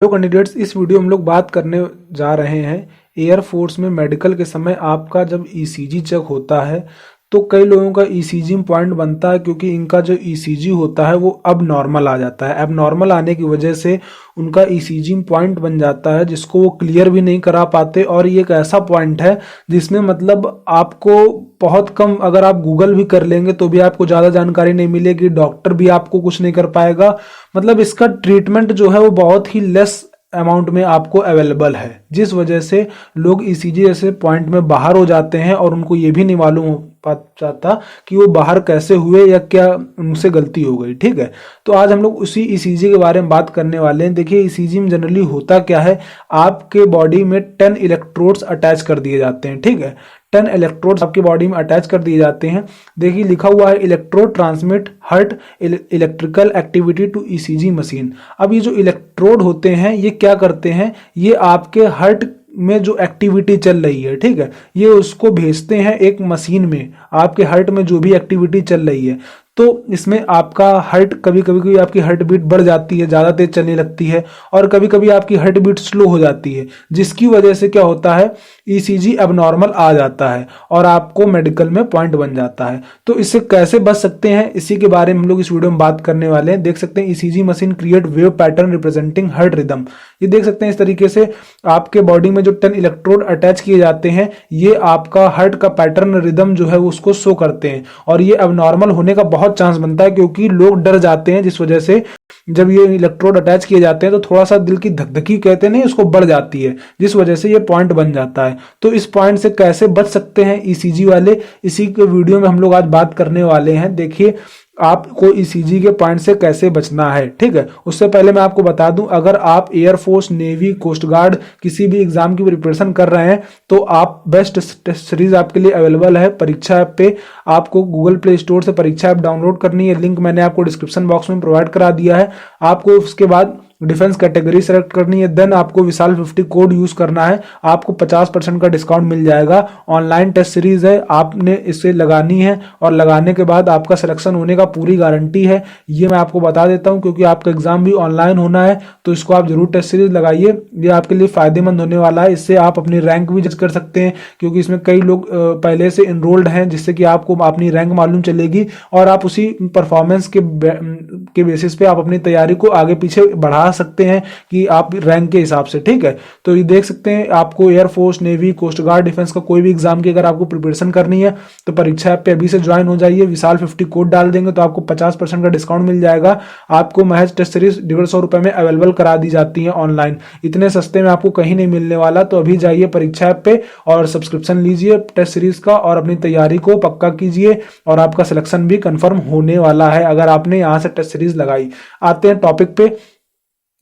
Hello candidates, इस video में हम लोग बात करने जा रहे हैं एयरफोर्स में मेडिकल के समय आपका जब ईसीजी चेक होता है तो कई लोगों का ईसीजी में पॉइंट बनता है क्योंकि इनका जो ईसीजी होता है वो अब नॉर्मल आ जाता है। अब नॉर्मल आने की वजह से उनका ईसीजी में पॉइंट बन जाता है जिसको वो क्लियर भी नहीं करा पाते। और ये एक ऐसा पॉइंट है जिसमें मतलब आपको बहुत कम, अगर आप गूगल भी कर लेंगे तो भी आपको ज़्यादा जानकारी नहीं मिलेगी, डॉक्टर भी आपको कुछ नहीं कर पाएगा। मतलब इसका ट्रीटमेंट जो है वो बहुत ही लेस अमाउंट में आपको अवेलेबल है, जिस वजह से लोग ईसीजी जैसे पॉइंट में बाहर हो जाते हैं और उनको ये भी नहीं मालूम हो पाता कि वो बाहर कैसे हुए या क्या उनसे गलती हो गई। ठीक है, तो आज हम लोग उसी ईसीजी के बारे में बात करने वाले हैं। देखिए, ईसीजी में जनरली होता क्या है, आपके बॉडी में 10 इलेक्ट्रोड्स अटैच कर दिए जाते हैं। ठीक है, 10 इलेक्ट्रोड्स आपकी बॉडी में अटैच कर दिए जाते हैं। देखिए लिखा हुआ है electrode transmit heart electrical activity to ECG machine. अब ये जो इलेक्ट्रोड होते हैं ये क्या करते हैं, ये आपके हर्ट में जो एक्टिविटी चल रही है, ठीक है, ये उसको भेजते हैं एक मशीन में। आपके हार्ट में जो भी एक्टिविटी चल रही है तो इसमें आपका हार्ट कभी कभी आपकी हार्ट बीट बढ़ जाती है, ज़्यादा तेज चलने लगती है, और कभी कभी आपकी हार्ट बीट स्लो हो जाती है, जिसकी वजह से क्या होता है, ईसीजी अब नॉर्मल आ जाता है और आपको मेडिकल में पॉइंट बन जाता है। तो इससे कैसे बच सकते हैं, इसी के बारे में हम लोग इस वीडियो में बात करने वाले हैं। देख सकते हैं ECG machine create wave pattern representing heart rhythm. ये देख सकते हैं इस तरीके से आपके बॉडी में जो 10 इलेक्ट्रोड अटैच किए जाते हैं ये आपका हार्ट का पैटर्न रिदम जो है उसको शो करते हैं। और ये अब नॉर्मल होने का बहुत चांस बनता है क्योंकि लोग डर जाते हैं, जिस वजह से जब ये इलेक्ट्रोड अटैच किए जाते हैं तो थोड़ा सा दिल की धकधकी कहते हैं नहीं, उसको बढ़ जाती है, जिस वजह से ये पॉइंट बन जाता है। तो इस पॉइंट से कैसे बच सकते हैं ईसीजी वाले, इसी के वीडियो में हम लोग आज बात करने वाले हैं। देखिए आपको ईसीजी के पॉइंट से कैसे बचना है। ठीक है, उससे पहले मैं आपको बता दूं, अगर आप एयरफोर्स, नेवी, कोस्ट गार्ड किसी भी एग्जाम की प्रिपरेशन कर रहे हैं तो आप बेस्ट टेस्ट सीरीज आपके लिए अवेलेबल है परीक्षा ऐप पे। आपको गूगल प्ले स्टोर से परीक्षा ऐप डाउनलोड करनी है, लिंक मैंने आपको डिस्क्रिप्शन बॉक्स में प्रोवाइड करा दिया है। आपको उसके बाद डिफेंस कैटेगरी सेलेक्ट करनी है, देन आपको विशाल 50 कोड यूज करना है, आपको 50% का डिस्काउंट मिल जाएगा। ऑनलाइन टेस्ट सीरीज है, आपने इसे लगानी है और लगाने के बाद आपका सिलेक्शन होने का पूरी गारंटी है। ये मैं आपको बता देता हूं क्योंकि आपका एग्जाम भी ऑनलाइन होना है, तो इसको आप जरूर टेस्ट सीरीज लगाइए, ये आपके लिए फायदेमंद होने वाला है। इससे आप अपनी रैंक भी जज कर सकते हैं क्योंकि इसमें कई लोग पहले से इनरोल्ड हैं, जिससे कि आपको अपनी रैंक मालूम चलेगी और आप उसी परफॉर्मेंस के बेसिस पे आप अपनी तैयारी को आगे पीछे बढ़ा सकते हैं कि आप रैंक के हिसाब से। ठीक है, तो ये देख सकते हैं, आपको air force, navy, coast guard, defence का कोई भी एग्जाम की अगर आपको प्रिपरेशन करनी है तो परीक्षा ऐप पे अभी से ज्वाइन हो जाइए। विशाल 50 कोड डाल देंगे तो आपको 50% का डिस्काउंट मिल जाएगा। आपको महज टेस्ट सीरीज 150 रुपए में अवेलेबल करा दी जाती है ऑनलाइन, इतने सस्ते में आपको कहीं नहीं मिलने वाला। तो अभी जाइए परीक्षा ऐप पे और सब्सक्रिप्शन लीजिए टेस्ट सीरीज का और अपनी तैयारी को पक्का कीजिए और आपका सिलेक्शन भी कंफर्म होने वाला है अगर आपने यहां से टेस्ट सीरीज लगाई। आते हैं टॉपिक पे।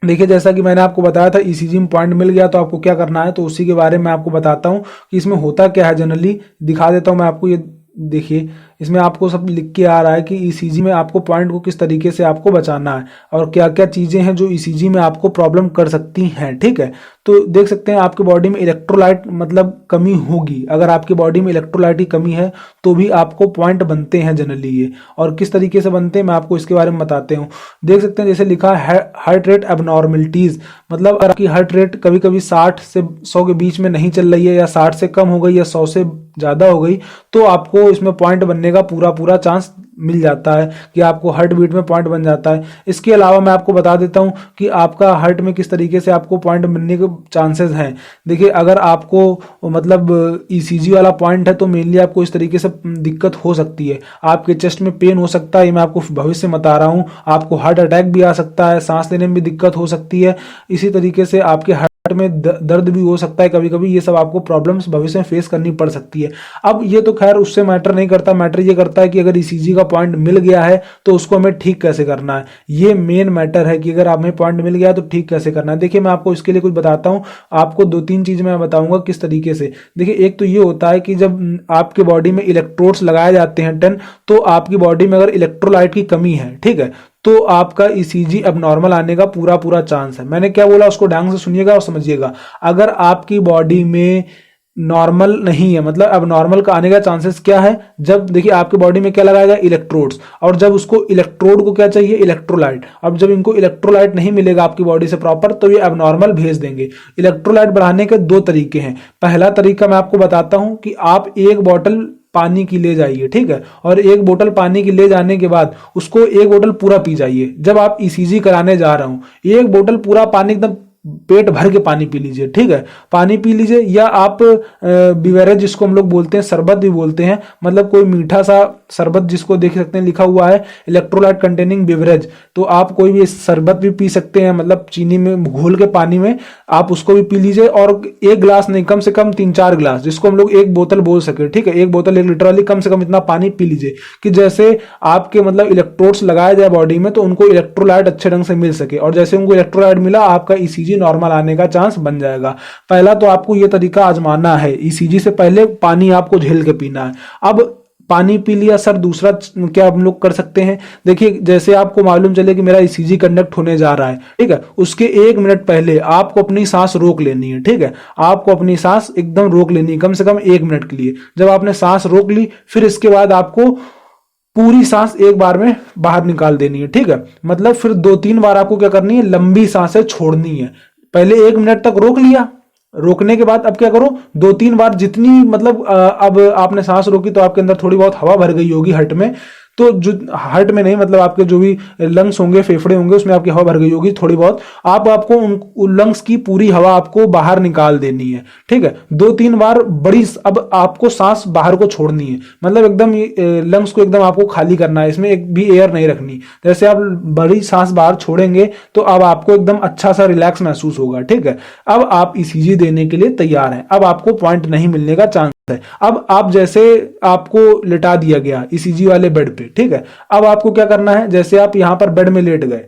देखिए, जैसा कि मैंने आपको बताया था ईसीजी में पॉइंट मिल गया तो आपको क्या करना है, तो उसी के बारे में आपको बताता हूं कि इसमें होता क्या है। जनरली दिखा देता हूं मैं आपको, ये देखिए इसमें आपको सब लिख के आ रहा है कि ईसीजी में आपको पॉइंट को किस तरीके से आपको बचाना है और क्या क्या चीजें हैं जो ईसीजी में आपको प्रॉब्लम कर सकती हैं। ठीक है, तो देख सकते हैं आपके बॉडी में इलेक्ट्रोलाइट मतलब कमी होगी। अगर आपकी बॉडी में इलेक्ट्रोलाइट की कमी है तो भी आपको पॉइंट बनते हैं जनरली ये, और किस तरीके से बनते हैं मैं आपको इसके बारे में बताते हूँ। देख सकते हैं जैसे लिखा है हार्ट रेट एबनॉर्मलिटीज, मतलब अगर आपकी हार्ट रेट कभी कभी 60 से 100 के बीच में नहीं चल रही है या 60 से कम हो गई या 100 से ज्यादा हो गई तो आपको इसमें पॉइंट बनने का पूरा चांस मिल जाता है कि आपको हार्ट बीट में पॉइंट बन जाता है। इसके अलावा मैं आपको बता देता हूं कि आपका हार्ट में किस तरीके से आपको पॉइंट बनने के चांसेस हैं। देखिए, अगर आपको मतलब ईसीजी वाला पॉइंट है तो मेनली आपको इस तरीके से दिक्कत हो सकती है। आपके चेस्ट में पेन हो सकता है, ये मैं आपको भविष्य में बता रहा हूं। आपको हार्ट अटैक भी आ सकता है, सांस लेने में भी दिक्कत हो सकती है। इसी तरीके से आपके हार्ट में दर्द भी हो सकता है कभी कभी। ये सब आपको प्रॉब्लम्स भविष्य में फेस करनी पड़ सकती है। अब ये तो खैर उससे मैटर नहीं करता, मैटर ये करता है कि अगर ईसीजी का पॉइंट मिल गया है तो उसको हमें ठीक कैसे करना है। ये मेन मैटर है कि अगर हमें पॉइंट मिल गया तो ठीक कैसे करना है। देखिए, मैं आपको इसके लिए कुछ बताता हूं। आपको 2-3 चीज मैं बताऊंगा किस तरीके से। देखिए, एक तो ये होता है कि जब आपके बॉडी में इलेक्ट्रोड्स लगाए जाते हैं 10, तो आपकी बॉडी में अगर इलेक्ट्रोलाइट की कमी है, ठीक है, तो आपका ईसीजी अब नॉर्मल आने का पूरा चांस है। मैंने क्या बोला उसको ढंग से सुनिएगा और समझिएगा। अगर आपकी बॉडी में नॉर्मल नहीं है, मतलब अब नॉर्मल का आने का चांसेस क्या है, जब देखिए आपके बॉडी में क्या लगाया गया, इलेक्ट्रोड्स, और जब उसको इलेक्ट्रोड को क्या चाहिए, इलेक्ट्रोलाइट। अब जब इनको इलेक्ट्रोलाइट नहीं मिलेगा आपकी बॉडी से प्रॉपर, तो ये एबनॉर्मल भेज देंगे। इलेक्ट्रोलाइट बढ़ाने के दो तरीके हैं। पहला तरीका मैं आपको बताता हूं कि आप एक बॉटल पानी की ले जाइए, ठीक है, और एक बोतल पानी की ले जाने के बाद उसको एक बोतल पूरा पी जाइए। जब आप ईसीजी कराने जा रहा हूं, एक बोतल पूरा पानी एकदम पेट भर के पानी पी लीजिए, ठीक है, पानी पी लीजिए। या आप बिवेरेज जिसको हम लोग बोलते हैं, शरबत भी बोलते हैं, मतलब कोई मीठा सा शरबत जिसको देख सकते हैं लिखा हुआ है इलेक्ट्रोलाइट कंटेनिंग बिवरेज, तो आप कोई भी शरबत भी पी सकते हैं, मतलब चीनी में घोल के पानी में आप उसको भी पी लीजिए। और एक गिलास नहीं, कम से कम 3-4 गिलास, जिसको हम लोग एक बोतल बोल सके, ठीक है, एक बोतल 1 लीटर वाली, कम से कम इतना पानी पी लीजिए कि जैसे आपके मतलब इलेक्ट्रोड्स लगाए जाए बॉडी में, तो उनको इलेक्ट्रोलाइट अच्छे ढंग से मिल सके, और जैसे उनको इलेक्ट्रोलाइट मिला, आपका ईसीजी नॉर्मल आने का चांस बन जाएगा। पहला तो आपको यह तरीका आजमाना है, ईसीजी से पहले पानी आपको झेल के पीना है। अब पानी पी लिया सर, दूसरा क्या हम लोग कर सकते हैं, देखिए जैसे आपको मालूम चले कि मेरा ईसीजी कंडक्ट होने जा रहा है, ठीक है, उसके 1 मिनट पहले आपको अपनी सांस रोक लेनी है, ठीक है, आपको अपनी सांस एकदम रोक लेनी है, कम से कम 1 मिनट के लिए। जब आपने सांस रोक ली, फिर इसके बाद आपको पूरी सांस एक बार में बाहर निकाल देनी है, ठीक है, मतलब फिर 2-3 बार आपको क्या करनी है, लंबी सांसें छोड़नी है। पहले 1 मिनट तक रोक लिया, रोकने के बाद अब क्या करो, 2-3 बार जितनी मतलब अब आपने सांस रोकी तो आपके अंदर थोड़ी बहुत हवा भर गई होगी हार्ट में, तो जो हार्ट में नहीं, मतलब आपके जो भी लंग्स होंगे, फेफड़े होंगे, उसमें आपकी हवा भर गई होगी थोड़ी बहुत, आपको उन लंग्स की पूरी हवा आपको बाहर निकाल देनी है, ठीक है, 2-3 बार बड़ी, अब आपको सांस बाहर को छोड़नी है, मतलब एकदम लंग्स को एकदम आपको खाली करना है, इसमें एक भी एयर नहीं रखनी। जैसे आप बड़ी सांस बाहर छोड़ेंगे तो अब आपको एकदम अच्छा सा रिलैक्स महसूस होगा, ठीक है। अब आप ईसीजी देने के लिए तैयार हैं, अब आपको पॉइंट नहीं मिलने का चांस है। अब आप जैसे आपको लिटा दिया गया ईसीजी वाले बेड पे, ठीक है, अब आपको क्या करना है, जैसे आप यहां पर बेड में लेट गए,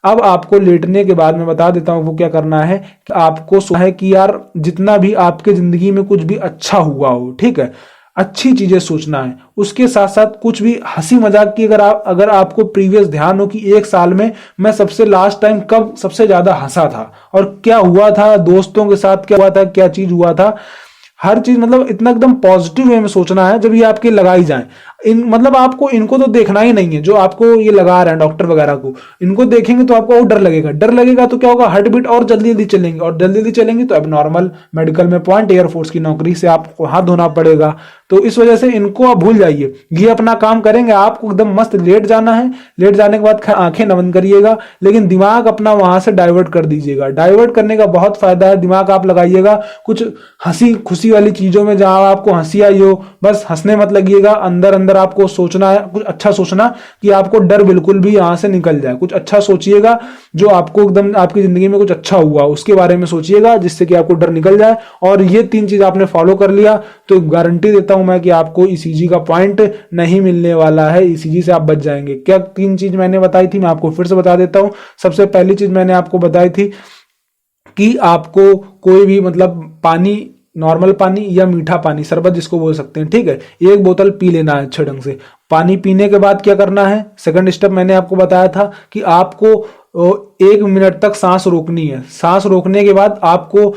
अब आपको लेटने के बाद मैं बता देता हूं वो क्या करना है, कि आपको सोचना है कि यार जितना भी आपके जिंदगी में कुछ भी अच्छा हुआ हो, ठीक है, अच्छी चीजें सोचना है। उसके साथ साथ कुछ भी हंसी मजाक की, अगर आपको प्रीवियस ध्यान हो कि 1 साल में मैं सबसे लास्ट टाइम कब सबसे ज्यादा हंसा था और क्या हुआ था, दोस्तों के साथ क्या हुआ था, क्या चीज हुआ था, हर चीज मतलब इतना एकदम पॉजिटिव वे में सोचना है। जब ये आपके लगाई जाए, मतलब आपको इनको तो देखना ही नहीं है, जो आपको ये लगा रहे हैं डॉक्टर वगैरह को, इनको देखेंगे तो आपको और डर लगेगा, डर लगेगा तो क्या होगा, हार्ट बीट और जल्दी जल्दी चलेंगे, और जल्दी जल्दी चलेंगे तो अब नॉर्मल मेडिकल में पॉइंट, एयरफोर्स की नौकरी से आपको हाथ धोना पड़ेगा। तो इस वजह से इनको आप भूल जाइए, ये अपना काम करेंगे, आपको एकदम मस्त लेट जाना है, लेट जाने के बाद आंखें न बंद करिएगा, लेकिन दिमाग अपना वहां से डाइवर्ट कर दीजिएगा। डाइवर्ट करने का बहुत फायदा है, दिमाग आप लगाइएगा कुछ हंसी खुशी वाली चीजों में, जहां आपको हंसी आई हो, बस हंसने मत लगिएगा, अंदर अंदर आपको सोचना है कुछ अच्छा, सोचना कि आपको डर बिल्कुल भी यहां से निकल जाए। कुछ अच्छा सोचिएगा, जो आपको एकदम आपकी जिंदगी में कुछ अच्छा हुआ उसके बारे में सोचिएगा, जिससे कि आपको डर निकल जाए। और ये 3 चीज आपने फॉलो कर लिया तो गारंटी देता हूं मैं कि आपको ईसीजी का पॉइंट नहीं मिलने वाला है, ईसीजी से आप बच जाएंगे। क्या 3 चीज मैंने बताई थी, मैं आपको फिर से बता देता हूं। सबसे पहली चीज मैंने आपको बताई थी कि आपको कोई भी मतलब पानी, नॉर्मल पानी या मीठा पानी, शरबत जिसको बोल सकते हैं, ठीक है, 1 बोतल पी लेना है अच्छे ढंग से। पानी पीने के बाद क्या करना है, सेकंड स्टेप मैंने आपको बताया था कि आपको 1 मिनट तक सांस रोकनी है। सांस रोकने के बाद आपको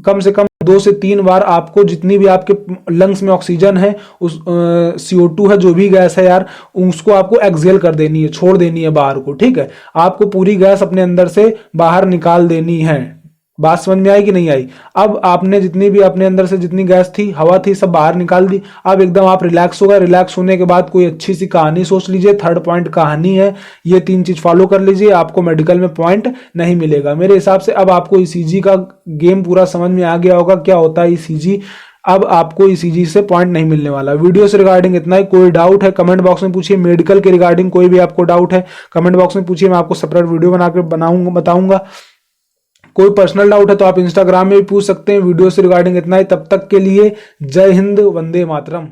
कम से कम 2 से 3 बार आपको जितनी भी आपके लंग्स में ऑक्सीजन है, उस CO2 है, जो भी गैस है यार, उसको आपको एक्सहेल कर देनी है, छोड़ देनी है बाहर को, ठीक है। आपको पूरी गैस अपने अंदर से बाहर निकाल देनी है। बात समझ में आई कि नहीं आई? अब आपने जितनी भी अपने अंदर से जितनी गैस थी, हवा थी, सब बाहर निकाल दी। अब एकदम आप रिलैक्स हो गए। रिलैक्स होने के बाद कोई अच्छी सी कहानी सोच लीजिए, 3rd पॉइंट कहानी है। ये 3 चीज फॉलो कर लीजिए, आपको मेडिकल में पॉइंट नहीं मिलेगा मेरे हिसाब से। अब आपको ईसीजी का गेम पूरा समझ में आ गया होगा, क्या होता है ईसीजी। अब आपको ईसीजी से पॉइंट नहीं मिलने वाला। वीडियो से रिगार्डिंग इतना ही। कोई डाउट है कमेंट बॉक्स में पूछिए। मेडिकल के रिगार्डिंग कोई भी आपको डाउट है कमेंट बॉक्स में पूछिए, मैं आपको सेपरेट वीडियो बताऊंगा। कोई पर्सनल डाउट है तो आप इंस्टाग्राम में भी पूछ सकते हैं। वीडियो से रिगार्डिंग इतना ही। तब तक के लिए जय हिंद, वंदे मातरम।